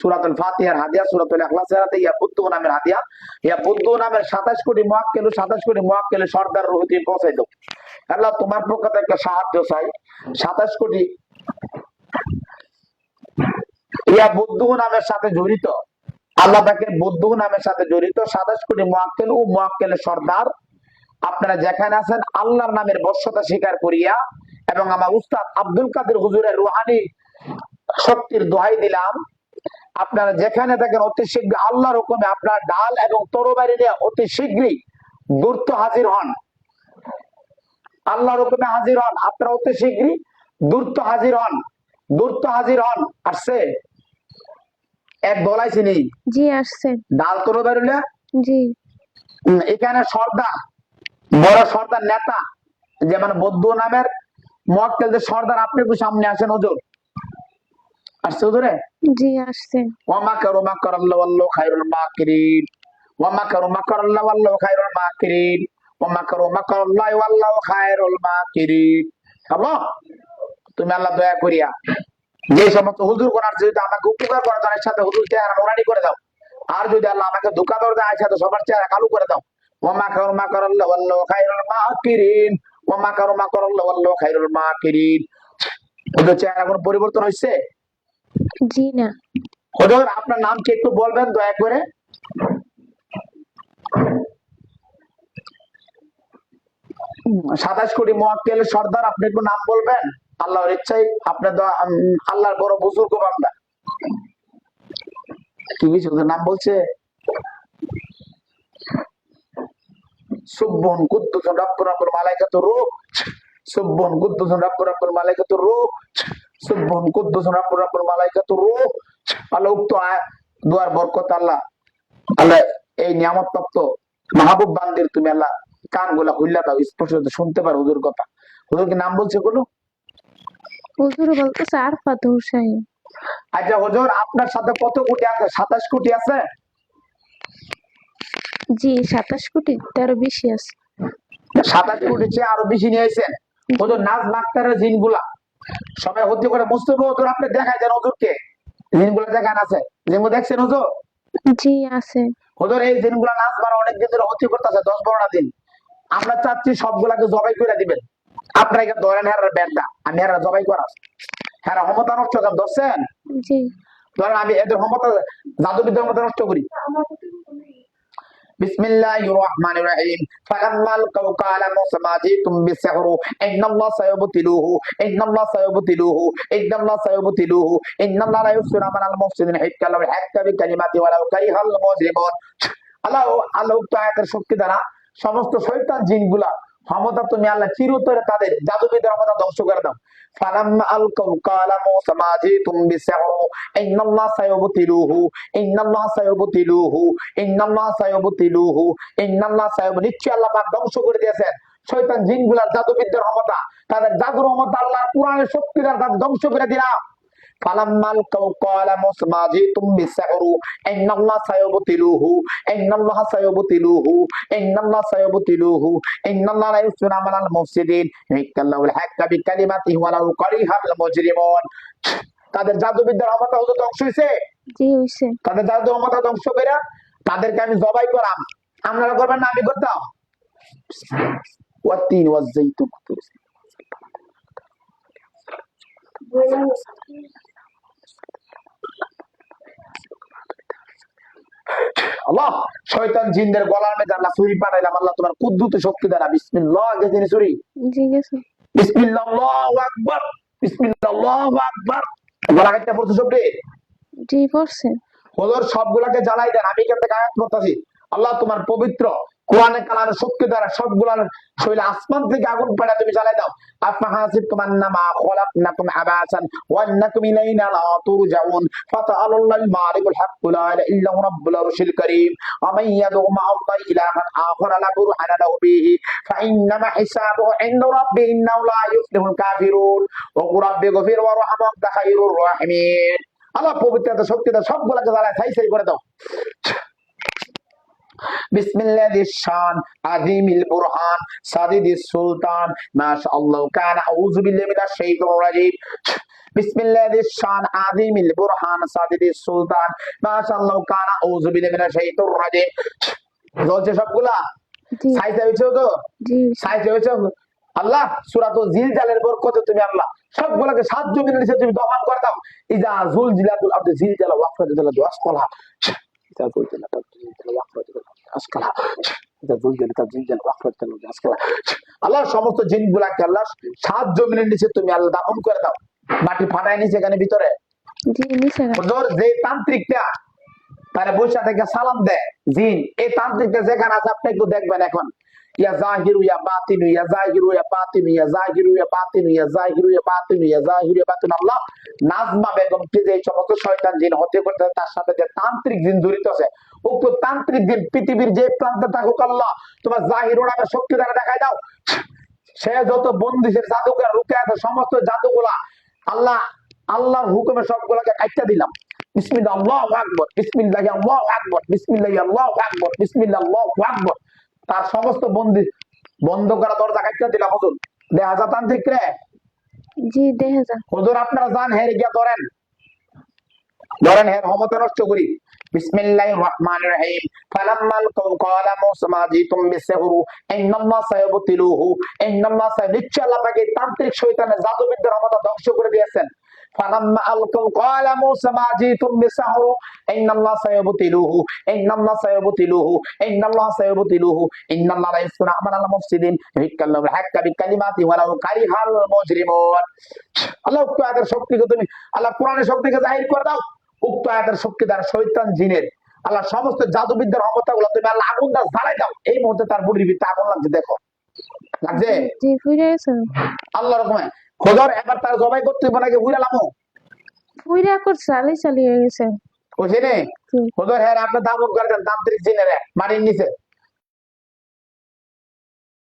সূরাতুল ফাতিহার হাদিয়া, সূরাতুল ইখলাসের হাদিয়া, ইয়াবুদ্দু নামের হাদিয়া, ইয়াবুদ্দু নামের 27 কোটি মুয়াক্কিল, 27 কোটি মুয়াক্কিল সর্দার রুহতি পৌঁছাই দাও। আল্লাহ তোমার পক্ষ থেকে একটা সাহায্য চাই। 27 কোটি ইয়াবুদ্দু নামের সাথে জড়িত, আল্লাহ তাকে বুদ্ধু নামের সাথে জড়িত 27 কোটি মুয়াক্কিল ও মুয়াক্কিলের সর্দার আপনারা যেখানে আছেন আল্লাহর নামের বশ্যতা স্বীকার করিয়া এবং আমার উস্তাদ আব্দুল কাদের হুজুরের রুহানি শক্তির দোহাই দিলাম, আপনারা যেখানে থাকেন অতি শীঘ্র আল্লাহর হুকুমে আপনার ঢাল এবং তরবারি নিয়ে অতি শীঘ্রই দ্রুত হাজির হন। আল্লাহর হুকুমে হাজির হন, আপনারা অতি শীঘ্রই দ্রুত হাজির হন, দ্রুত হাজির হন। আসছে এক বলাইছি নি? জি আসছে। ঢাল তরবারি নিয়ে জি। এখানে সর্দার, বড় সর্দার নেতা যেমন বৌদ্ধ নামের মুয়াক্কিলদের সর্দার, আপনি একটু সামনে আসেন হুজুর। আসছে হুজুরে? জি আসছে। ওয়া মাকারু মাকারাল্লাহু ওয়াল্লাহু খায়রুল মাকিরিন, ওয়া মাকারু মাকারাল্লাহু ওয়াল্লাহু খায়রুল মাকিরিন, ওয়া মাকারু মাকারাল্লাহু ওয়াল্লাহু খায়রুল মাকিরিন। আল্লাহ তুমি আল্লাহ দয়া করিয়া যে সমস্ত হুজুর কোনার যদি আমাকে উপকার করে তার সাথে হুজুর চেহারা নোরানি করে দাও, আর যদি আল্লাহ আমাকে ধোঁকা ধরে দেয় সাথে সবার চেহারা কালো করে দাও। ওয়া মাকারু মাকারাল্লাহু ওয়াল্লাহু খায়রুল মাকিরিন, ওয়া মাকারু মাকারাল্লাহু ওয়াল্লাহু খায়রুল মাকিরিন। হুজুর চেহারা কোনো পরিবর্তন হইছে? জি না। হুজুর আপনার নাম কি একটু বলবেন দয়া করে? 27 কোটি মুয়াক্কিল সর্দার, আপনি একটু নাম বলবেন? আল্লাহর ইচ্ছায় আপনার আল্লাহর বড় বুজুর্গ বান্দা। কি কিছু নাম বলছে? সুবহান কুদ্দুসুন রাব্বুল মালাইকাতুর রূহ, সুবহান কুদ্দুসুন রাব্বুল মালাইকাতুর রূহ, সুবহান কুদ্দুসুন রাব্বুল মালাইকাতুর রূহ। আল্লাহ উক্ত দুয়ার বরকত আল্লাহ এই নিয়ামত প্রাপ্ত মাহবুব বান্দির তুমি আল্লাহ কানগুলা খুললা দাও, স্পষ্ট শুনতে পারো হুজুর কথা। হুজুর কি নাম বলছে কোনো? হুজুর বলতেছে আরফাত হুসাইন। আচ্ছা হুজুর আপনার সাথে কত কোটি আছে? 27 কোটি আছে? জি 27 কোটি তারও বেশি আছে। 27 কোটি চেয়ে আরো বেশি নিয়েছেন হুজুর। নাজমা আক্তারের জিনগুলা সবাই হতে করে মুস্তফা হুজুর আপনি দেখাই দেন হুজুরকে, জিনগুলা দেখান আছে? জিনগুলো দেখছেন হুজুর? জি আছে। হুজুর এই জিনগুলা নাজমার অনেক দিন ধরে হতে করতেছে, 10-12টা দিন। আমরা চাচ্ছি সবগুলাকে জবাই করে দিবেন। আপনারা এখানে ধরেন হেরার ব্যান্ডা, আমি হেরা জবাই করা হেরা ক্ষমতা নষ্ট করেন, ধরছেন? জি। ধরেন আমি এদের ক্ষমতা জাদুবিদ্যার মধ্যে নষ্ট করি। বিসমিল্লাহির রহমানির রহিম। ফালাম্মাল কাওকালা মুসা মা জিতুম বিসহরু ইন্নাল্লাহ সায়াবতিলুহু, ইন্নাল্লাহ সায়াবতিলুহু, ইন্নাল্লাহ সায়াবতিলুহু, ইন্নাল্লাহ লা ইউসিরু আমাল মুফসিদিন হিক্কালাল হাক্কা বিকালিমাতি ওয়ালাউ কারিহাল মুজরিমুন। আল্লাহ উক্ত আয়াতের শক্তি দ্বারা সমস্ত শয়তান জিনগুলা ক্ষমতা তুমি আল্লাহ চিরতরে তাদের জাদুবিদ্যার ক্ষমতা ধ্বংস করে দাও। ফালাম্মা আলকাউ কালা মুসা মা জিতুম বিসহরু ইন্নাল্লাহ সায়াবতিলুহু, ইন্নাল্লাহ সায়াবতিলুহু, ইন্নাল্লাহ সায়াবতিলুহু, ইন্নাল্লাহ সায়াব। নিশ্চয়ই আল্লাহ পাক ধ্বংস করে দিয়েছেন শয়তান জিনগুলার জাদুবিদ্যার ক্ষমতা, তাদের জাদুর ক্ষমতা আল্লাহর কোরআনের শক্তি দ্বারা তাদের ধ্বংস করে দিলাম। ফালাম্মাল কাওকালা মুসা মা জিতুম বিসহরু ইন্নাল্লাহ সায়াবতিলুহু, ইন্নাল্লাহ সায়াবতিলুহু, ইন্নাল্লাহ সায়াবতিলুহু, ইন্নাল্লাহ লা ইউসিরু আমাল মুফসিদিন হিক্কালাল হাক্কা বিকালিমাতিহি ওয়ালাউ কারিহাল মুজরিমুন। তাদের জাদুবিদ্যার ক্ষমতা হুজুর ধ্বংস হয়েছে? জি হইছে। তাদের জাদু ক্ষমতা ধ্বংস করে তাদেরকে আমি জবাই করাম। আপনারা করবেন না আমি করতাম? ওয়াতিন ওয়াজাইতুন। আল্লাহ শয়তান জিনদের গলার মধ্যে আল্লাহ ছুরি পাঠাইলাম আল্লাহ তোমার কুদ্দুত শক্তি দ্বারা। বিসমিল্লাহ গেছেন ছুরি? জি গেছে। বিসমিল্লাহ আল্লাহু আকবার, বিসমিল্লাহ আল্লাহু আকবার। গলা কাটতে পড়ছে সবটি? জি পড়ছে। হুজুর সবগুলাকে জ্বালাই দেন, আমি এখান থেকে আয়াত পড়তেছি। আল্লাহ তোমার পবিত্র কোরআনে কালামের শক্তি দ্বারা সবগুলার শরীরে আসমান থেকে আগুন পাড়া তুমি জ্বালাই দাও। আফাহাসিবতুম আন্নামা খলাকনাকুম আবাসান ওয়া আন্নাকুম ইলাইনা লা তুরজাউন ফাতাআলাল্লাহুল মালিকুল হাক্কু লা ইলাহা ইল্লা হুয়া রাব্বুল আরশিল কারীম ওয়া মান ইয়াদউ মা'আল্লাহি ইলাহান আখারা লা বুরহানা লাহু বিহি ফাইন্নামা হিসাবুহু ইনদা রাব্বি ইন্নাহু লা ইফলিহুল কাফিরুন ওয়া কুর রাব্বি গফির ওয়ারহাম ওয়া আনতা খায়রুর রাহিমিন। আল্লাহ পবিত্রতা শক্তিটা সবগুলাকে জ্বালায় ছাই ছাই করে দাও। বিসমিল্লাহির শান আযীমিল বুরহান সাদিদিস সুলতান মাশাআল্লাহ কানা আউযু বিল্লাহি মিনাশ শাইতানির রাজীম বিসমিল্লাহির শান আযীমিল বুরহান সাদিদিস সুলতান মাশাআল্লাহ কানা আউযু বিল্লাহি মিনাশ শাইতানির রাজীম। বলছে সবগুলা জি সাইতে হয়েছে তো জি সাইতে হয়েছে। আল্লাহ সূরাতুল জিলজালের বরকতে তুমি আল্লাহ সবগুলোকে 7 জমিনের নিচে তুমি দমন করে দাও। ইজা যুলজিলাতুল আরদু জিলজালা ওয়াকরাজাতুল আসকালা ইজা যুলজিলাতুল জিলজালা ওয়াকরাজাতুল আসকালা ইজা যুলজিলাতুল জিলজালা ওয়াকরাজাতুল আসকালা। আল্লাহ সমস্ত জিনগুলাকে আল্লাহ 7 জমিনের নিচে তুমি আল্লাহ দাফন করে দাও। মাটি ফাটায় নিচে এখানে ভিতরে জি নিচে হুজুর যে তান্ত্রিকটা তারে বৈশা থেকে সালাম দেয় জিন, এই তান্ত্রিকটা যেখানে আছে আপনি একটু দেখবেন এখন ইয়া জাহিরু ইয়া বাতিনু ইয়া জাহিরু ইয়া বাতিনু ইয়া জাহিরু ইয়া বাতিনু ইয়া জাহিরু ইয়া বাতিনু ইয়া জাহিরু ইয়া বাতিনু। আল্লাহ নাজমা বেগম কে যে সমস্ত শয়তান জিন হতে করতে তার সাথে যে তান্ত্রিক জিন জড়িত আছে উক্ত তান্ত্রিক জিন পৃথিবীর যে প্রান্তে থাকুক আল্লাহ তোমার জাহিরু নামে শক্তি দ্বারা দেখায় দাও। সে যত বন্দিশের জাদুকর রুকে আছে সমস্ত জাদুগুলা আল্লাহ আল্লাহর হুকুমে সবগুলোকে কাটতে দিলাম। বিসমিল্লাহ আল্লাহু আকবার বিসমিল্লাহি আল্লাহু আকবার বিসমিল্লাহি আল্লাহু আকবার বিসমিল্লাহ আল্লাহু আকবার। তার সমস্ত বন্দি বন্ধ করা দরজা কাটতে দিলাম। হুজুর দেখা যা তান্ত্রিক রে জি দেখা যা হুজুর আপনারা যান হেরে গিয়া ধরেন ধরেন হের ক্ষমতা নষ্ট করি। বিসমিল্লাহির রহমানির রহিম ফালাম্মাল ক্বালা মূসা মা জিতুম বিসিহরি ইন্নাল্লাহ সায়াবতিলুহু ইন্নাল্লাহ নিশ্চয় আল্লাহ পাক তান্ত্রিক শয়তানের জাদুবিদ্যার ক্ষমতা ধ্বংস করে দিয়েছেন। ফালাম্মা আলকাউ ক্বালা মূসা মা জিতুম বিসিহরি ইন্নাল্লাহ সায়াবতিলুহু ইন্নাল্লাহ সায়াবতিলুহু ইন্নাল্লাহ সায়াবতিলুহু ইন্নাল্লাহ লা ইয়াসফুনা আমানাল মুফসিদিন বিকাল্লাহুল হাক্কা বিকালিমাতি ওয়ালাউ কারিহাল মুজরিমুন। আল্লাহ উক্ত আয়াতের শক্তিকে তুমি আল্লাহ কোরআনের শক্তিকে জাহির করে দাও। উক্ত আয়াতের শক্তি দ্বারা শয়তান জিনের আল্লাহ সমস্ত জাদুবিদ্যার ক্ষমতা গুলো তুমি আল্লাহ আগুন দ্বারা জ্বালাই দাও। এই মুহূর্তে তার বুড়ির ভিতরে আগুন লাগছে, দেখো লাগছে জি ফুইরা গেছে আল্লাহ রকমে খোদার এবার তার জবাই করতে হবে নাকি বুড়া লামো ফুইরা কর চালিয়ে গেছে বুঝিনি জি খোদার হ্যাঁ আপনার দামন করে দেন তান্ত্রিক জিনের মাটির নিচে